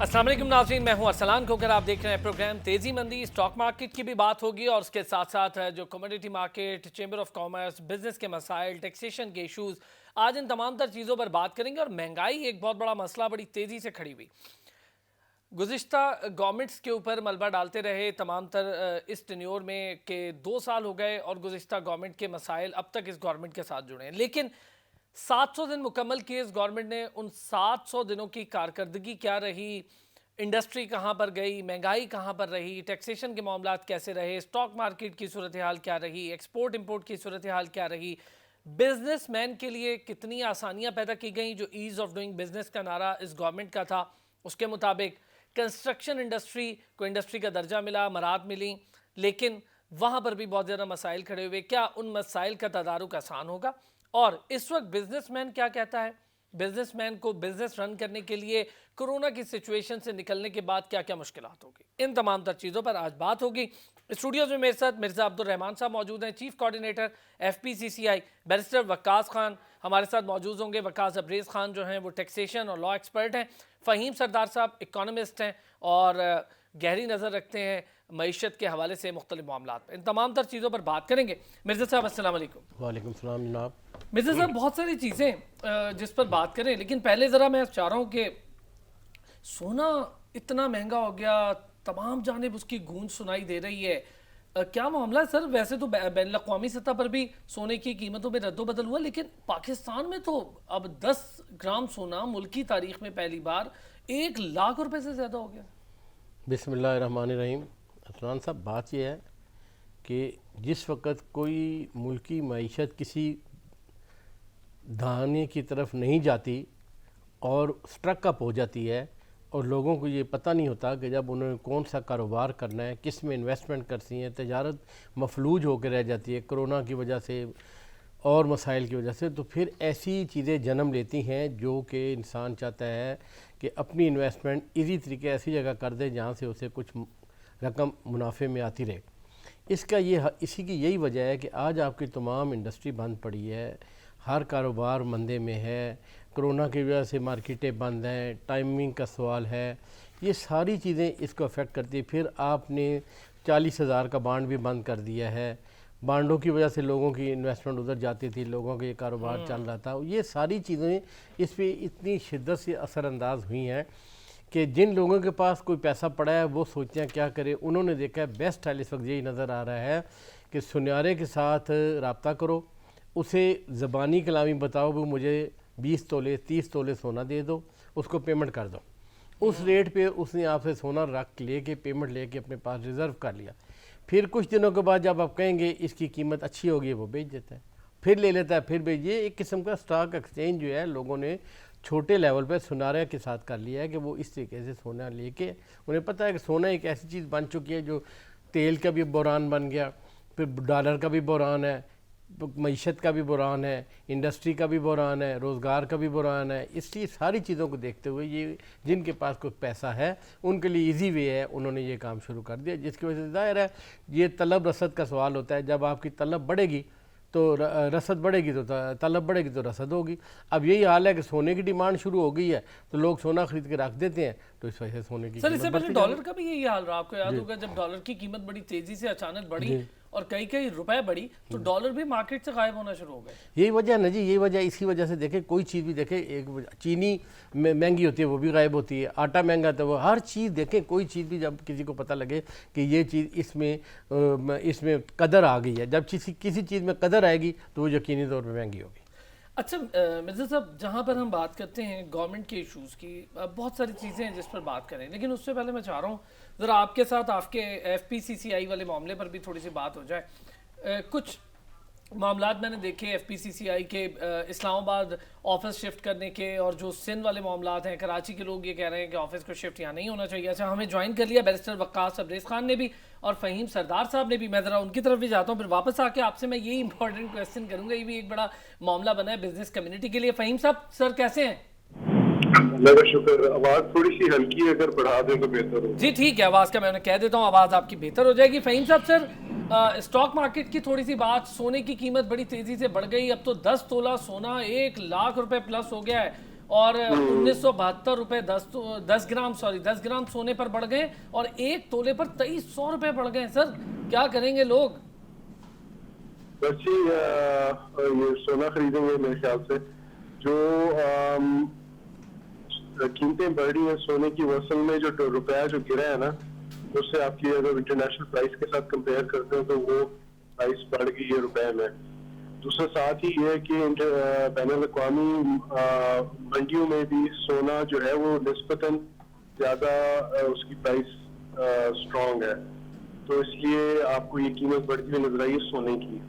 अस्सलाम वालेकुम नाज़रीन, मैं हूं अरसलान खोकर। आप देख रहे हैं प्रोग्राम तेज़ी मंदी। स्टॉक मार्केट की भी बात होगी और उसके साथ साथ जो commodity market, chamber of commerce, business के मसाइल, टैक्सेशन के इशूज़, आज इन तमाम तर चीज़ों पर बात करेंगे। और महंगाई एक बहुत बड़ा मसला बड़ी तेज़ी से खड़ी हुई। गुज़िश्ता गवर्नमेंट्स के ऊपर मलबा डालते रहे तमाम तर इस टेन्योर में कि 2 साल हो गए और गुज़िश्ता गवर्नमेंट के मसाइल अब तक इस गवर्नमेंट के साथ जुड़े हैं। लेकिन 700 दिन मुकम्मल किए इस गवर्नमेंट ने। उन 700 दिनों की कारकर्दगी क्या रही, इंडस्ट्री कहाँ पर गई, महंगाई कहाँ पर रही, टैक्सेशन के मामलात कैसे रहे, स्टॉक मार्केट की सूरत हाल क्या रही, एक्सपोर्ट इंपोर्ट की सूरत हाल क्या रही, बिजनेसमैन के लिए कितनी आसानियाँ पैदा की गई। जो ईज़ ऑफ डूइंग बिजनेस का नारा इस गवर्नमेंट का था, उसके मुताबिक कंस्ट्रक्शन इंडस्ट्री को इंडस्ट्री का दर्जा मिला, मराद मिली, लेकिन वहाँ पर भी बहुत ज़्यादा मसाइल खड़े हुए। क्या उन मसाइल का तदारुक आसान होगा? और इस वक्त बिजनेसमैन क्या कहता है? बिजनेसमैन को बिजनेस रन करने के लिए कोरोना की सिचुएशन से निकलने के बाद क्या क्या मुश्किलात होगी, इन तमाम तर चीज़ों पर आज बात होगी। स्टूडियोज में मेरे साथ मिर्ज़ा अब्दुल रहमान साहब मौजूद हैं, chief coordinator FPCCI। Barrister Waqqas Khan हमारे साथ मौजूद होंगे। वक्कास अब्रेज़ खान जो हैं वो टैक्सेशन और लॉ एक्सपर्ट हैं। फ़हीम सरदार साहब इकोनॉमिस्ट हैं और गहरी नज़र रखते हैं मईशत के हवाले से मुख्तलिफ मामलात पर। इन तमाम तर चीज़ों पर बात करेंगे। मिर्ज़ा साहब अस्सलाम वालेकुम। वालेकुम सलाम जनाब। मिर्ज़ा साहब, बहुत सारी चीज़ें जिस पर बात करें, लेकिन पहले ज़रा मैं चाह रहा हूँ कि सोना इतना महंगा हो गया, तमाम जानिब उसकी गूंज सुनाई दे रही है। क्या मामला है सर? वैसे तो बैन अवी सतह पर भी सोने की कीमतों में रद्दोबदल हुआ, लेकिन पाकिस्तान में तो अब 10 ग्राम सोना मुल्क की तारीख में पहली बार 1 लाख रुपए से ज़्यादा हो गया। बिस्मिल्लाहिर्रहमानिर्रहीम। असलान साहब, बात यह है कि जिस वक़्त कोई मुल्की मईशत किसी धाने की तरफ नहीं जाती और स्ट्रक अप हो जाती है और लोगों को ये पता नहीं होता कि जब उन्होंने कौन सा कारोबार करना है, किस में इन्वेस्टमेंट करती हैं, तजारत मफलूज होकर रह जाती है कोरोना की वजह से और मसाइल की वजह से, तो फिर ऐसी चीज़ें जन्म लेती हैं जो कि इंसान चाहता है कि अपनी इन्वेस्टमेंट इजी तरीके ऐसी जगह कर दे जहाँ से उसे कुछ रकम मुनाफे में आती रहे। इसी की यही वजह है कि आज आपकी तमाम इंडस्ट्री बंद पड़ी है, हर कारोबार मंदे में है, कोरोना की वजह से मार्केटें बंद हैं, टाइमिंग का सवाल है, ये सारी चीज़ें इसको अफेक्ट करती है। फिर आपने 40,000 का बांड भी बंद कर दिया है, बांडों की वजह से लोगों की इन्वेस्टमेंट उधर जाती थी, लोगों के कारोबार चल रहा था। ये सारी चीज़ें इस पर इतनी शिद्दत से असरअंदाज हुई हैं कि जिन लोगों के पास कोई पैसा पड़ा है वो सोचते हैं क्या करें। उन्होंने देखा है बेस्ट हाल इस वक्त यही नज़र आ रहा है कि सुनहरे के साथ रब्ता करो, उसे ज़बानी कलामी बताओ, वो मुझे 20 तोले 30 तोले सोना दे दो, उसको पेमेंट कर दो। उस रेट पे उसने आपसे सोना रख लेके पेमेंट लेके अपने पास रिज़र्व कर लिया। फिर कुछ दिनों के बाद जब आप कहेंगे इसकी कीमत अच्छी होगी, वो बेच देता है, फिर ले लेता है, फिर बेच। ये एक किस्म का स्टॉक एक्सचेंज जो है लोगों ने छोटे लेवल पर सुनारे के साथ कर लिया है कि वो इस तरीके से सोना लेके, उन्हें पता है कि सोना एक ऐसी चीज़ बन चुकी है जो तेल का भी बहरान बन गया, फिर डॉलर का भी बहरान है, मईशत का भी बहरान है, इंडस्ट्री का भी बहरान है, रोज़गार का भी बहरान है। इसलिए सारी चीज़ों को देखते हुए ये जिनके पास कोई पैसा है उनके लिए इजी वे है, उन्होंने ये काम शुरू कर दिया, जिसकी वजह से ज़ाहिर है ये तलब रसद का सवाल होता है। जब आपकी तलब बढ़ेगी तो रसद बढ़ेगी, तो तलब बढ़ेगी तो रसद होगी। अब यही हाल है कि सोने की डिमांड शुरू हो गई है तो लोग सोना खरीद के रख देते हैं, तो इस वजह से सोने की सर, इससे पहले डॉलर का भी यही हाल रहा। आपको याद होगा जब डॉलर की कीमत बड़ी तेजी से अचानक बढ़ी और कई रुपए बढ़ी, तो डॉलर भी मार्केट से गायब होना शुरू हो गए। यही वजह है ना जी, यही वजह। इसी वजह से देखें, कोई चीज़ भी देखें, एक चीनी महंगी होती है वो भी गायब होती है, आटा महंगा था वो, हर चीज़ देखें, कोई चीज़ भी जब किसी को पता लगे कि ये चीज़ इसमें कदर आ गई है, जब किसी चीज़ में कदर आएगी तो वो यकीनी तौर पर महंगी होगी। अच्छा मिर्ज़ा साहब, जहाँ पर हम बात करते हैं गवर्नमेंट के इश्यूज़ की, बहुत सारी चीज़ें हैं जिस पर बात करें, लेकिन उससे पहले मैं चाह रहा हूँ ज़रा आपके साथ आपके FPCCI वाले मामले पर भी थोड़ी सी बात हो जाए। कुछ मामलात मैंने देखे FPCCI के, इस्लामाबाद ऑफिस शिफ्ट करने के, और जो सिंध वाले मामलात हैं, कराची के लोग ये कह रहे हैं कि ऑफिस को शिफ्ट यहाँ नहीं होना चाहिए। अच्छा, हमें ज्वाइन कर लिया बैरिस्टर वक्कास अब्रेज़ खान ने भी और फ़हीम सरदार साहब ने भी। मैं ज़रा उनकी तरफ भी जाता हूँ, फिर वापस आके आपसे मैं यही इंपॉर्टेंट क्वेश्चन करूँगा। ये भी एक बड़ा मामला बना है बिजनेस कम्युनिटी के लिए। फ़हीम साहब, सर कैसे हैं? अल्लाह का शुक्र। आवाज़ थोड़ी सी हल्की है, अगर बढ़ा दें तो बेहतर हो। जी ठीक है, आवाज़ का मैं कह देता हूँ, आवाज़ आपकी बेहतर हो जाएगी। फ़हीम साहब, सर स्टॉक मार्केट की थोड़ी सी बात। सोने की कीमत बड़ी तेज़ी से बढ़ गई, अब तो 10 तोला सोना 1 लाख रुपए प्लस हो गया है اور 1972 रुपए 10 ग्राम सोने पर बढ़ गए और 1 तोले पर 2300 रुपए बढ़ गए। सर क्या करेंगे लोग? बच्ची ये सोना खरीदेंगे मेरे ख्याल से। जो कीमतें बढ़ रही हैं सोने की, असल में जो रुपया जो गिरा है ना, उससे आपकी अगर इंटरनेशनल प्राइस के साथ कंपेयर करते हो तो वो प्राइस बढ़ गई है रुपए में। दूसरा साथ ही ये है कि बैनुल-अक़वामी मंडियों में भी सोना जो है वो निस्बतन ज़्यादा उसकी प्राइस स्ट्रॉन्ग है, तो इसलिए आपको ये कीमत बढ़ती हुई नजर आई है सोने की।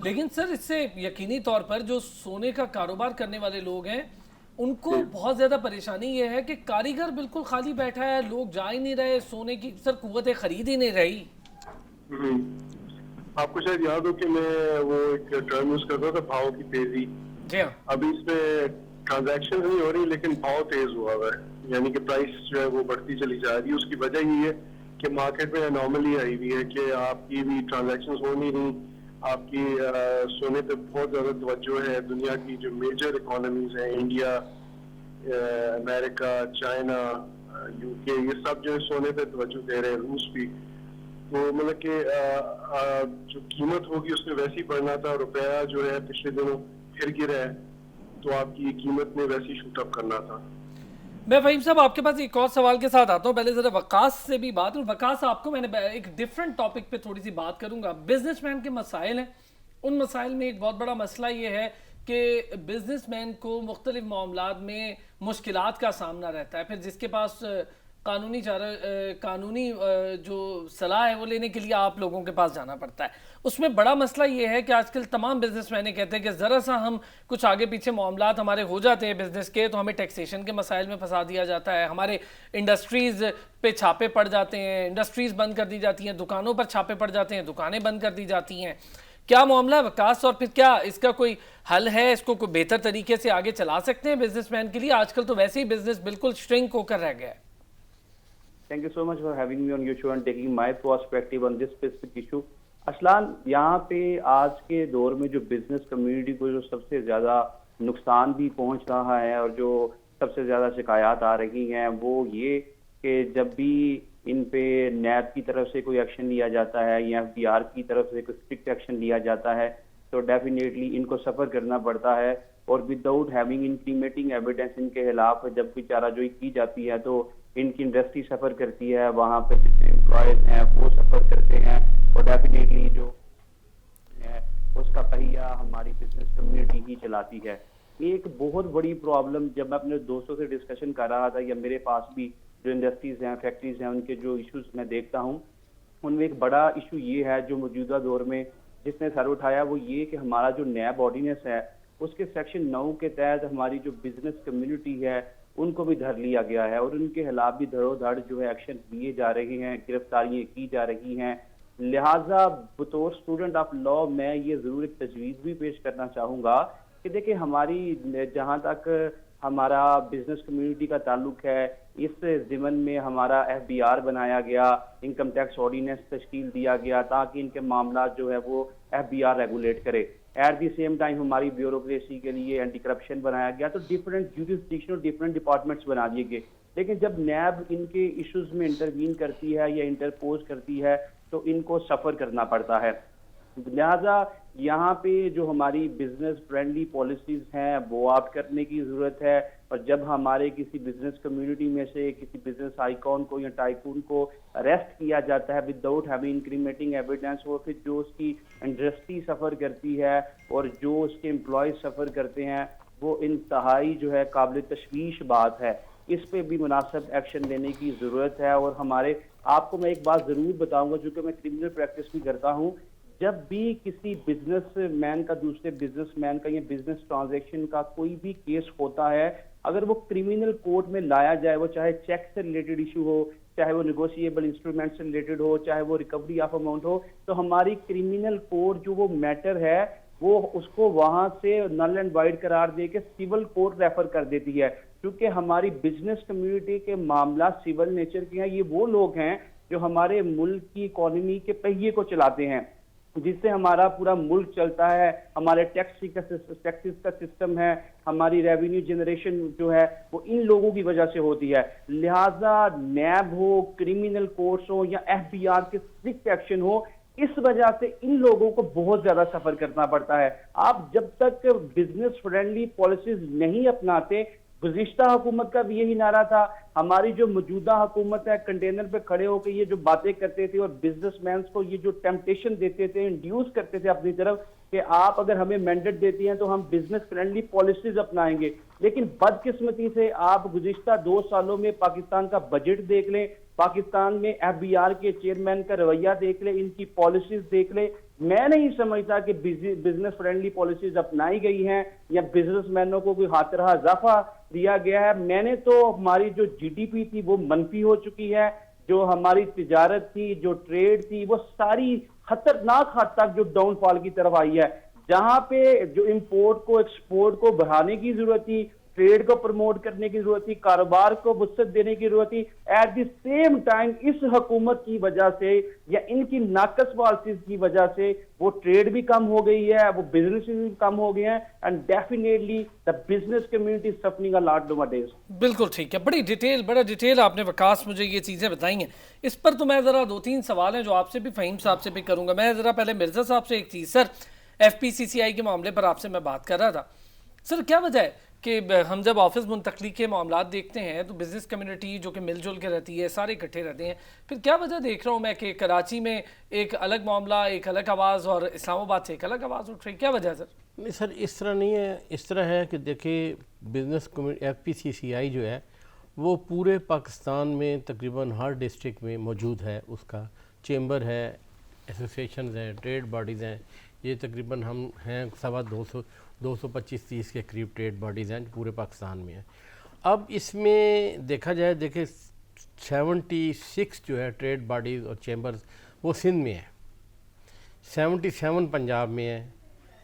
लेकिन सर इससे यकीनी तौर पर जो सोने का कारोबार करने वाले लोग हैं उनको बहुत ज्यादा परेशानी ये है कि कारीगर बिल्कुल खाली बैठा है, लोग जा ही नहीं रहे, सोने की सर कुव्वत खरीद ही नहीं रही। आपको शायद याद हो कि मैं वो एक टर्म यूज करता था, भाव की तेजी। जी हाँ। अभी इसमें ट्रांजैक्शन नहीं हो रही लेकिन भाव तेज हुआ है, यानी कि प्राइस जो है वो बढ़ती चली जा रही है। उसकी वजह ये है कि मार्केट में एनॉमली आई हुई है कि आपकी भी ट्रांजैक्शंस हो नहीं रही, आपकी सोने पे बहुत ज्यादा तवज्जो है। दुनिया की जो मेजर इकोनॉमीज हैं, इंडिया, अमेरिका, चाइना, यूके, ये सब जो है सोने पे तवज्जो दे रहे हैं, रूस भी। तो मतलब कि जो कीमत होगी उसमें वैसे ही बढ़ना था। रुपया जो है पिछले दिनों फिर गिरा है, तो आपकी कीमत में वैसे ही शूट अप करना था। मैं फहीम साहब आपके पास एक और सवाल के साथ आता हूँ, पहले जरा वकास से भी बात। वकास आपको मैंने एक डिफरेंट टॉपिक पे थोड़ी सी बात करूंगा। बिजनेसमैन के मसाइल हैं, उन मसाइल में एक बहुत बड़ा मसला ये है कि बिजनेसमैन को मुख्तलिफ मामलात में मुश्किलात का सामना रहता है। फिर जिसके पास कानूनी जो सलाह है वो लेने के लिए आप लोगों के पास जाना पड़ता है। उसमें बड़ा मसला ये है कि आजकल तमाम बिजनेसमैन कहते हैं कि ज़रा सा हम कुछ आगे पीछे मामलात हमारे हो जाते हैं बिजनेस के तो हमें टैक्सेशन के मसाइल में फंसा दिया जाता है, हमारे इंडस्ट्रीज़ पे छापे पड़ जाते हैं, इंडस्ट्रीज़ बंद कर दी जाती हैं, दुकानों पर छापे पड़ जाते हैं, दुकानें बंद कर दी जाती हैं। क्या मामला है विकास, और फिर क्या इसका कोई हल है? इसको कोई बेहतर तरीके से आगे चला सकते हैं बिजनेसमैन के लिए? आजकल तो वैसे ही बिजनेस बिल्कुल श्रिंक होकर रह गया है। Thank you so much for having me on your show and taking my perspective on this specific issue. Aslan, यहाँ पे आज के दौर में जो बिजनेस कम्युनिटी को जो सबसे ज़्यादा नुकसान भी पहुँच रहा है और जो सबसे ज़्यादा शिकायत आ रही हैं वो ये कि जब भी इन पे नैब की तरफ से कोई एक्शन लिया जाता है या FBR की तरफ से कोई स्ट्रिक्ट एक्शन लिया जाता है तो डेफिनेटली इनको सफ़र करना पड़ता है और विदाउट हैविंग इंक्रीमेटिंग एविडेंस इनके खिलाफ जब कोई चाराजोई की जाती है तो इनकी इंडस्ट्री सफ़र करती है, वहाँ पे जितने एम्प्लॉयज़ हैं वो सफ़र करते हैं और डेफिनेटली जो है उसका पहिया हमारी बिजनेस कम्युनिटी ही चलाती है। एक बहुत बड़ी प्रॉब्लम जब मैं अपने दोस्तों से डिस्कशन कर रहा था या मेरे पास भी जो इंडस्ट्रीज़ हैं, फैक्ट्रीज़ हैं, उनके जो इश्यूज मैं देखता हूँ उनमें एक बड़ा इशू ये है जो मौजूदा दौर में जिसने सर उठाया वो ये कि हमारा जो नैब ऑर्डिनेंस है उसके सेक्शन 9 के तहत हमारी जो बिजनेस कम्युनिटी है उनको भी धर लिया गया है और उनके खिलाफ भी धड़ोधड़ जो है एक्शन लिए जा रहे हैं, गिरफ्तारियां की जा रही हैं। लिहाजा बतौर स्टूडेंट ऑफ लॉ मैं ये ज़रूर एक तजवीज़ भी पेश करना चाहूँगा कि देखिए हमारी जहाँ तक हमारा बिजनेस कम्युनिटी का ताल्लुक है इस ज़िमन में हमारा FBR बनाया गया, इनकम टैक्स ऑर्डिनेंस तश्कील दिया गया ताकि इनके मामला जो है वो FBR रेगुलेट करे। एट दी सेम टाइम हमारी ब्यूरोक्रेसी के लिए एंटी करप्शन बनाया गया, तो डिफरेंट जुरिस्डिक्शन और डिफरेंट डिपार्टमेंट्स बना दिए गए। लेकिन जब नैब इनके इश्यूज में इंटरवीन करती है या इंटरपोज करती है तो इनको सफ़र करना पड़ता है। लिहाजा यहाँ पे जो हमारी बिजनेस फ्रेंडली पॉलिसीज हैं वो आउट करने की ज़रूरत है और जब हमारे किसी बिजनेस कम्युनिटी में से किसी बिजनेस आइकॉन को या टाइकून को अरेस्ट किया जाता है विदाउट हैविंग इंक्रीमेटिंग एविडेंस और फिर जो उसकी इंडस्ट्री सफ़र करती है और जो उसके एम्प्लॉयज सफ़र करते हैं वो इंतहाई जो है काबिल तशवीश बात है। इस पे भी मुनासिब एक्शन लेने की ज़रूरत है और हमारे आपको मैं एक बात ज़रूर बताऊँगा जो कि मैं क्रिमिनल प्रैक्टिस भी करता हूँ, जब भी किसी बिजनेसमैन का दूसरे बिजनेसमैन का या बिजनेस ट्रांजैक्शन का कोई भी केस होता है अगर वो क्रिमिनल कोर्ट में लाया जाए, वो चाहे चेक से रिलेटेड इशू हो, चाहे वो नेगोशिएबल इंस्ट्रूमेंट से रिलेटेड हो, चाहे वो रिकवरी ऑफ अमाउंट हो, तो हमारी क्रिमिनल कोर्ट जो वो मैटर है वो उसको वहां से नल एंड वाइड करार दे के सिविल कोर्ट रेफर कर देती है। क्योंकि हमारी बिजनेस कम्युनिटी के मामला सिविल नेचर के हैं, ये वो लोग हैं जो हमारे मुल्क की इकोनॉमी के पहिए को चलाते हैं। جس سے ہمارا پورا ملک چلتا ہے، ہمارے ٹیکسز کا سسٹم ہے، ہماری ریونیو جنریشن جو ہے وہ ان لوگوں کی وجہ سے ہوتی ہے. لہٰذا نیب ہو، کرمنل کورٹس ہو یا FBR کے اسٹرکٹ ایکشن ہو، اس وجہ سے ان لوگوں کو بہت زیادہ سفر کرنا پڑتا ہے. آپ جب تک بزنس فرینڈلی پالیسیز نہیں اپناتے، گزشتہ حکومت کا بھی یہی نعرہ تھا، ہماری جو موجودہ حکومت ہے کنٹینر پہ کھڑے ہو کے یہ جو باتیں کرتے تھے اور بزنس مینس کو یہ جو ٹیمپٹیشن دیتے تھے، انڈیوس کرتے تھے اپنی طرف کہ آپ اگر ہمیں مینڈیٹ دیتی ہیں تو ہم بزنس فرینڈلی پالیسیز اپنائیں گے. لیکن بدقسمتی سے آپ گزشتہ 2 سالوں میں پاکستان کا بجٹ دیکھ لیں، پاکستان میں FBR کے چیئرمین کا رویہ دیکھ لیں، ان کی پالیسیز دیکھ لیں. میں نہیں سمجھتا کہ بزنس فرینڈلی پالیسیز اپنائی گئی ہیں یا بزنس مینوں کو کوئی خاطرہ اضافہ دیا گیا ہے. میں نے تو ہماری جو GDP تھی وہ منفی ہو چکی ہے، جو ہماری تجارت تھی، جو ٹریڈ تھی، وہ ساری خطرناک حد تک جو ڈاؤن فال کی طرف آئی ہے. جہاں پہ جو امپورٹ کو ایکسپورٹ کو بڑھانے کی ضرورت تھی، ٹریڈ کو پروموٹ کرنے کی ضرورت تھی، کاروبار کو وسعت دینے کی ضرورت تھی، ایٹ دی سیم ٹائم اس حکومت کی وجہ سے یا ان کی ناقص پالیسیز کی وجہ سے وہ ٹریڈ بھی کم ہو گئی ہے، وہ بزنس بھی کم ہو گئے ہیں، and definitely the business community is suffering a lot nowadays. بالکل ٹھیک ہے، بڑا ڈیٹیل آپ نے وکاس مجھے یہ چیزیں بتائی ہیں. اس پر تو میں ذرا 2-3 سوال ہیں جو آپ سے بھی، فہیم صاحب سے بھی کروں گا. میں ذرا پہلے مرزا صاحب سے ایک چیز، سر FPCCI کے معاملے پر آپ سے میں بات کر رہا تھا. سر کیا وجہ ہے کہ ہم جب آفس منتقلی کے معاملات دیکھتے ہیں تو بزنس کمیونٹی جو کہ مل جل کے رہتی ہے، سارے اکٹھے رہتے ہیں، پھر کیا وجہ دیکھ رہا ہوں میں کہ کراچی میں ایک الگ معاملہ، ایک الگ آواز، اور اسلام آباد سے ایک الگ آواز اٹھ رہی؟ کیا وجہ ہے سر؟ نہیں سر، اس طرح نہیں ہے. اس طرح ہے کہ دیکھیں بزنس FPCCI جو ہے وہ پورے پاکستان میں تقریباً ہر ڈسٹرکٹ میں موجود ہے. اس کا چیمبر ہے، ایسوسیشنز ہیں، ٹریڈ باڈیز ہیں. یہ تقریباً ہم ہیں 225-230 کے قریب ٹریڈ باڈیز ہیں جو پورے پاکستان میں ہیں. اب اس میں دیکھا جائے، دیکھیں 76 جو ہے ٹریڈ باڈیز اور چیمبرز وہ سندھ میں ہیں، 77 پنجاب میں ہیں،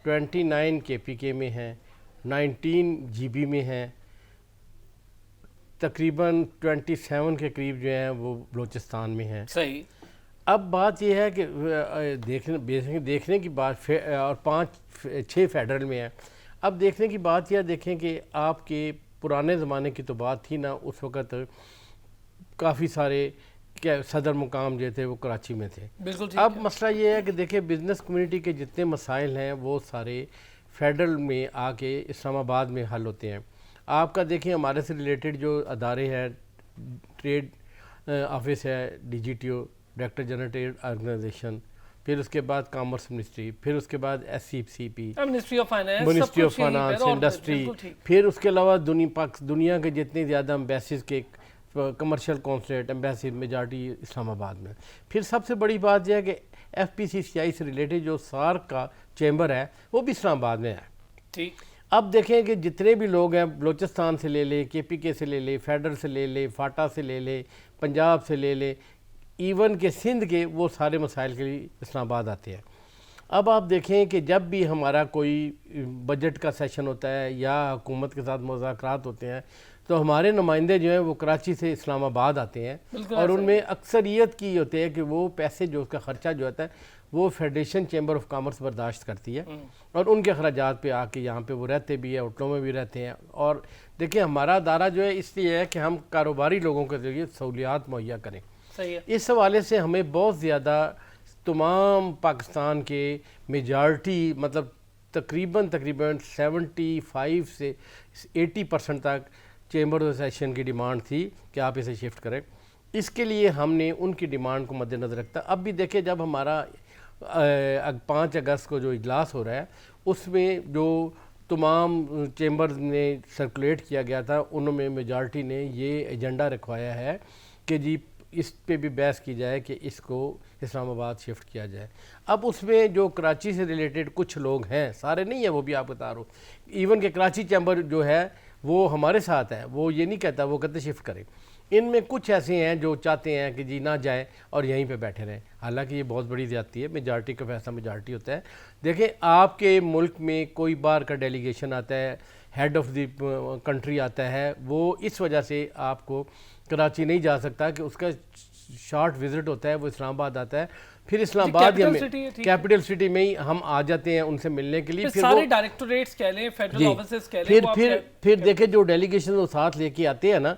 29 KPK میں ہیں، 19 GB میں ہیں، تقریباً 27 کے قریب جو ہیں وہ بلوچستان میں ہیں. صحیح. اب بات یہ ہے کہ دیکھنے کی بات، اور 6 فیڈرل میں ہیں. اب دیکھنے کی بات یہ دیکھیں کہ آپ کے پرانے زمانے کی تو بات تھی نا، اس وقت کافی سارے صدر مقام جو تھے وہ کراچی میں تھے. اب مسئلہ یہ ہے کہ دیکھیں بزنس کمیونٹی کے جتنے مسائل ہیں وہ سارے فیڈرل میں آ کے اسلام آباد میں حل ہوتے ہیں. آپ کا دیکھیں ہمارے سے ریلیٹڈ جو ادارے ہیں، ٹریڈ آفس ہے، DGTO director general trade organization, پھر اس کے بعد کامرس منسٹری، پھر اس کے بعد SCP ministry of finance industry, پھر اس کے علاوہ دنیا کے جتنے زیادہ امبیسیز کے کمرشل کونسلیٹ امبیسی میجارٹی اسلام آباد میں. پھر سب سے بڑی بات یہ ہے کہ FPCCI سے ریلیٹڈ جو SARC کا چیمبر ہے وہ بھی اسلام آباد میں ہے. ٹھیک. اب دیکھیں کہ جتنے بھی لوگ ہیں، بلوچستان سے لے لے، KPK سے لے لے، فیڈرل سے لے لے، فاٹا سے لے لے، پنجاب سے لے لے، ایون کہ سندھ کے، وہ سارے مسائل کے لیے اسلام آباد آتے ہیں. اب آپ دیکھیں کہ جب بھی ہمارا کوئی بجٹ کا سیشن ہوتا ہے یا حکومت کے ساتھ مذاکرات ہوتے ہیں تو ہمارے نمائندے جو ہیں وہ کراچی سے اسلام آباد آتے ہیں، اور ان میں اکثریت کی ہوتے ہیں کہ وہ پیسے جو اس کا خرچہ جو ہوتا ہے وہ فیڈریشن چیمبر آف کامرس برداشت کرتی ہے، اور ان کے اخراجات پہ آ کے یہاں پہ وہ رہتے بھی ہیں، ہوٹلوں میں بھی رہتے ہیں. اور دیکھیں ہمارا ادارہ جو ہے اس لیے ہے کہ ہم کاروباری لوگوں کے ذریعے سہولیات مہیا کریں. اس حوالے سے ہمیں بہت زیادہ تمام پاکستان کے میجارٹی، مطلب تقریباً 75 سے 80% تک چیمبر ایسوسیشن کی ڈیمانڈ تھی کہ آپ اسے شفٹ کریں. اس کے لیے ہم نے ان کی ڈیمانڈ کو مد نظر رکھتا. اب بھی دیکھیں جب ہمارا 5 اگست کو جو اجلاس ہو رہا ہے اس میں جو تمام چیمبرز نے سرکولیٹ کیا گیا تھا، انہوں میں میجارٹی نے یہ ایجنڈا رکھوایا ہے کہ جی اس پہ بھی بحث کی جائے کہ اس کو اسلام آباد شفٹ کیا جائے. اب اس میں جو کراچی سے ریلیٹڈ کچھ لوگ ہیں، سارے نہیں ہیں، وہ بھی آپ بتا رہا ہوں، ایون کہ کراچی چیمبر جو ہے وہ ہمارے ساتھ ہے، وہ یہ نہیں کہتا، وہ کہتے شفٹ کریں. ان میں کچھ ایسے ہیں جو چاہتے ہیں کہ جی نہ جائیں اور یہیں پہ بیٹھے رہیں، حالانکہ یہ بہت بڑی زیادتی ہے. میجارٹی کا فیصلہ میجارٹی ہوتا ہے. دیکھیں آپ کے ملک میں کوئی بار کا ڈیلیگیشن آتا ہے، ہیڈ آف دی کنٹری آتا ہے، وہ اس وجہ سے آپ کو کراچی نہیں جا سکتا کہ اس کا شارٹ وزٹ ہوتا ہے وہ اسلام آباد آتا ہے, پھر اسلام آباد کیپٹل سٹی میں ہی ہم آ جاتے ہیں ان سے ملنے کے لیے. پھر سارے ڈائریکٹوریٹس کہہ لیں, فیڈرل آفیسز کہہ لیں, پھر دیکھیں جو ڈیلیگیشن وہ ساتھ لے کے آتے ہیں نا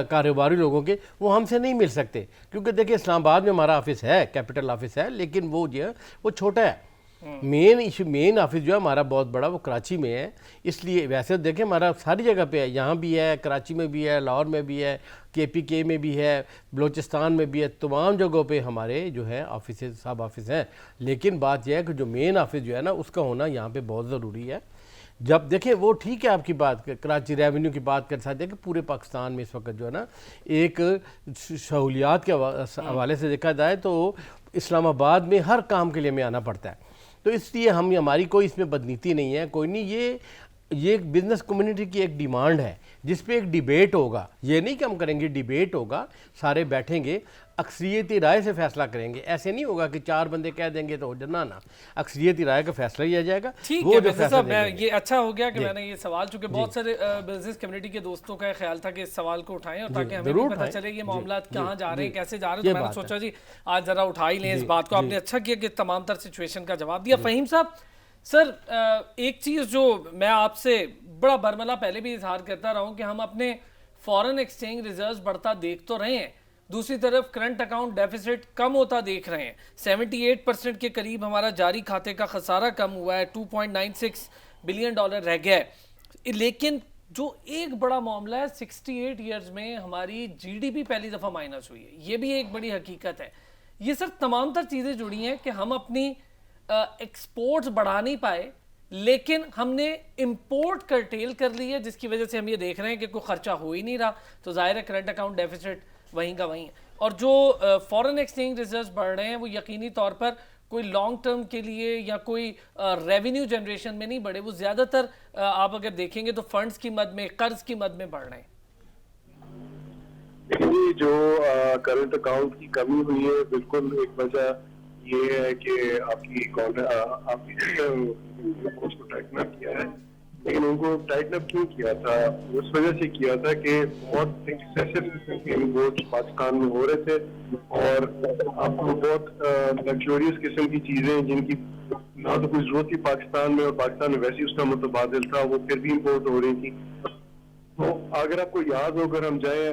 کاروباری لوگوں کے, وہ ہم سے نہیں مل سکتے, کیونکہ دیکھیں اسلام آباد میں ہمارا آفس ہے, کیپٹل آفس ہے, لیکن وہ جو ہے وہ چھوٹا ہے. مین آفس جو ہے ہمارا بہت بڑا وہ کراچی میں ہے. اس لیے ویسے دیکھیں ہمارا ساری جگہ پہ ہے, یہاں بھی ہے, کراچی میں بھی ہے, لاہور میں بھی ہے, KPK میں بھی ہے, بلوچستان میں بھی ہے, تمام جگہوں پہ ہمارے جو ہے آفیسز سب آفس ہیں. لیکن بات یہ ہے کہ جو مین آفس جو ہے نا اس کا ہونا یہاں پہ بہت ضروری ہے. جب دیکھیں وہ ٹھیک ہے آپ کی بات, کراچی ریونیو کی بات کر سکتے ہیں کہ پورے پاکستان میں اس وقت جو ہے نا ایک سہولیات کے حوالے سے دیکھا جائے تو اسلام آباد میں ہر کام کے لیے ہمیں آنا پڑتا ہے. تو اس لیے ہماری کوئی اس میں بدنیتی نہیں ہے, کوئی نہیں. یہ ایک بزنس کمیونٹی کی ایک ڈیمانڈ ہے جس پہ ایک ڈیبیٹ ہوگا. یہ نہیں کہ ہم کریں گے, ڈیبیٹ ہوگا, سارے بیٹھیں گے, اکثریتی رائے سے فیصلہ کریں گے. ایسے نہیں ہوگا کہ 4 بندے کہہ دیں گے تو نا اکثریتی رائے کا فیصلہ لیا جائے گا. ٹھیک ہے صاحب, یہ اچھا ہو گیا کہ میں نے یہ سوال, چونکہ بہت سارے بزنس کمیونٹی کے دوستوں کا خیال تھا کہ اس سوال کو اٹھائیں اور تاکہ ہمیں بھی پتہ چلے یہ معاملات کہاں جا رہے ہیں, کیسے جا رہے ہیں. تو میں نے سوچا جی آج ذرا اٹھا ہی لیں اس بات کو. آپ نے اچھا کیا کہ تمام تر سچویشن کا جواب دیا. فہیم صاحب, سر ایک چیز جو میں آپ سے بڑا برملا پہلے بھی اظہار کرتا رہا ہوں کہ ہم اپنے فورن ایکسچینج ریزروز بڑھتا دیکھ تو رہے ہیں, دوسری طرف کرنٹ اکاؤنٹ ڈیفیسٹ کم ہوتا دیکھ رہے ہیں. 78% کے قریب ہمارا جاری کھاتے کا خسارہ کم ہوا ہے, $2.96 بلین رہ گیا ہے. لیکن جو ایک بڑا معاملہ ہے, 68 ایئرز میں ہماری GDP پہلی دفعہ مائنس ہوئی ہے. یہ بھی ایک بڑی حقیقت ہے. یہ سر تمام تر چیزیں جڑی ہیں کہ ہم اپنی ایکسپورٹس بڑھا نہیں پائے, لیکن ہم نے امپورٹ کرٹیل کر لی ہے, جس کی وجہ سے ہم یہ دیکھ رہے ہیں کہ کوئی خرچہ ہو ہی نہیں رہا. تو ظاہر ہے کرنٹ اکاؤنٹ ڈیفیسٹ وہیں کا وہیں ہے. اور جو فورن ایکسچینج ریزروز بڑھ رہے ہیں وہ یقینی طور پر کوئی لانگ ٹرم کے لیے یا کوئی ریونیو جنریشن میں نہیں بڑھے, وہ زیادہ تر آپ اگر دیکھیں گے تو فنڈز کی مد میں, قرض کی مد میں بڑھ رہے ہیں. جو کرنٹ اکاؤنٹ کی کمی ہوئی ہے, بالکل ایک وجہ یہ ہے کہ آپ کی اس کو ٹائٹن اپ کیا ہے. لیکن ان کو ٹائٹن اپ کیوں کیا تھا؟ اس وجہ سے کیا تھا کہ بہت ایکسیسو امپورٹس پاکستان میں ہو رہے تھے, اور آپ کو بہت لگژریس قسم کی چیزیں جن کی نہ تو کوئی ضرورت تھی پاکستان میں, اور پاکستان میں ویسے اس کا متبادل تھا, وہ پھر بھی امپورٹ ہو رہی تھی. تو اگر آپ کو یاد ہو, اگر ہم جائیں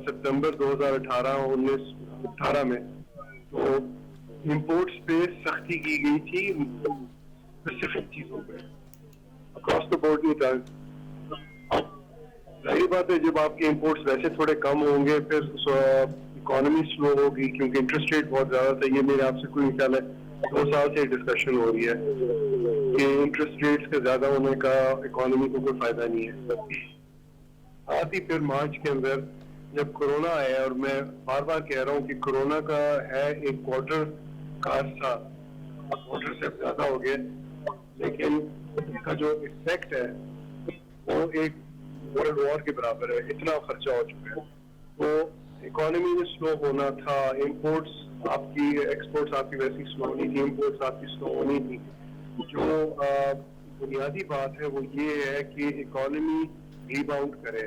سپتمبر 2018 میں, تو امپورٹس پہ سختی کی گئی تھی اسپیسیفک چیزوں پہ, اکراس دا بورڈ نہیں تھا. ظاہر بات ہے جب آپ کے امپورٹس ویسے تھوڑے کم ہوں گے, پھر اکانومی سلو ہوگی کیونکہ انٹرسٹ ریٹ بہت زیادہ تھا. یہ میرے آپ سے کوئی خیال ہے 2 سال سے ڈسکشن ہو رہی ہے کہ انٹرسٹ ریٹس کے زیادہ ہونے کا اکانومی کو کوئی فائدہ نہیں ہے. آتی پھر مارچ کے اندر جب کرونا آیا, اور میں بار بار کہہ رہا ہوں کہ کرونا کا ہے ایک کوارٹر کا عرصہ, کوارٹر سے زیادہ ہو گیا, لیکن اس کا جو افیکٹ ہے وہ ایک ورلڈ وار کے برابر ہے. اتنا خرچہ ہو چکا ہے. تو اکانومی میں سلو ہونا تھا, امپورٹس آپ کی, ایکسپورٹس آپ کی ویسی سلو نہیں تھی, امپورٹس آپ کی سلو ہونی تھی. جو بنیادی بات ہے وہ یہ ہے کہ اکانومی ری باؤنڈ کرے.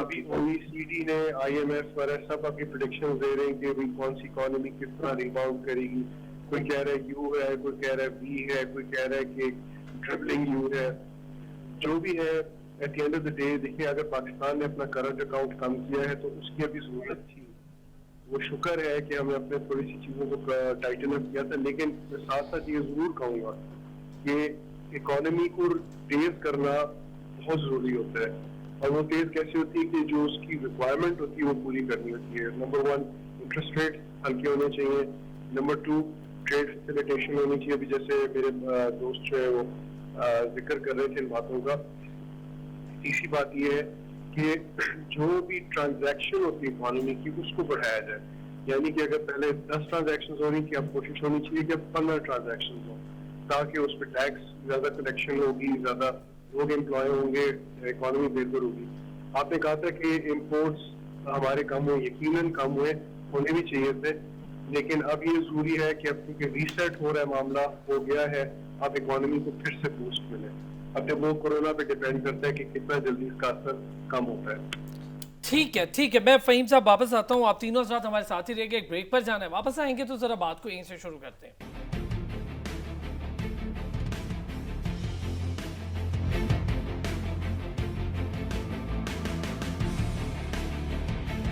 ابھی OECD نے, IMF وغیرہ سب اپنی پریڈکشن دے رہے ہیں کہ کون سی اکانومی کس طرح ری باؤنڈ کرے گی. کوئی کہہ رہا ہے U ہے, کوئی کہہ رہا ہے V ہے, کوئی کہہ رہا ہے کہ ٹرپلنگ U ہے. جو بھی ہے at the end of the day, دیکھیں اگر پاکستان نے اپنا کرنٹ اکاؤنٹ کم کیا ہے تو اس کی ابھی ضرورت تھی. وہ شکر ہے کہ ہم نے اپنے تھوڑی سی چیزوں کو ٹائٹن اپ کیا تھا. لیکن میں ساتھ ساتھ یہ ضرور کہوں گا کہ اکانومی کو تیز کرنا بہت ضروری ہوتا ہے. اور وہ تیز کیسے ہوتی ہے کہ جو اس کی ریکوائرمنٹ ہوتی ہے وہ پوری کرنی ہوتی ہے. نمبر 1 انٹرسٹ ریٹ ہلکے ہونے چاہیے. نمبر 2 ٹریڈ فیسیلیٹیشن ہونی چاہیے. ابھی جیسے میرے دوست جو ہے وہ ذکر کر رہے تھے ان باتوں کا. تیسری بات یہ ہے کہ جو بھی ٹرانزیکشن ہوتی ہے اکانومی کی اس کو بڑھایا جائے. یعنی کہ اگر پہلے 10 ٹرانزیکشن ہو رہی تھی, اب کوشش ہونی چاہیے کہ اب 15 ٹرانزیکشن ہوں, تاکہ اس پہ ٹیکس زیادہ کلیکشن ہوگی, زیادہ لوگ امپلائی ہوں گے, اکانومی بہتر ہوگی. آپ نے کہا تھا کہ امپورٹس ہمارے کم ہوئے, یقیناً کم ہوئے, ہونے بھی چاہیے تھے. لیکن اب یہ ضروری ہے کہ اب کیونکہ ریسیٹ ہو رہا ہے, معاملہ ہو گیا ہے, اب اکانومی کو پھر سے بوسٹ ملے. اب جب وہ کورونا پہ ڈیپینڈ کرتا ہے کہ کتنا جلدی اس کا اثر کم ہوتا ہے. ٹھیک ہے میں فہیم صاحب واپس آتا ہوں, آپ تینوں حضرات ہمارے ساتھ ہی رہ گئے, ایک بریک پر جانا ہے, واپس آئیں گے تو ذرا بات کو یہیں سے شروع کرتے ہیں.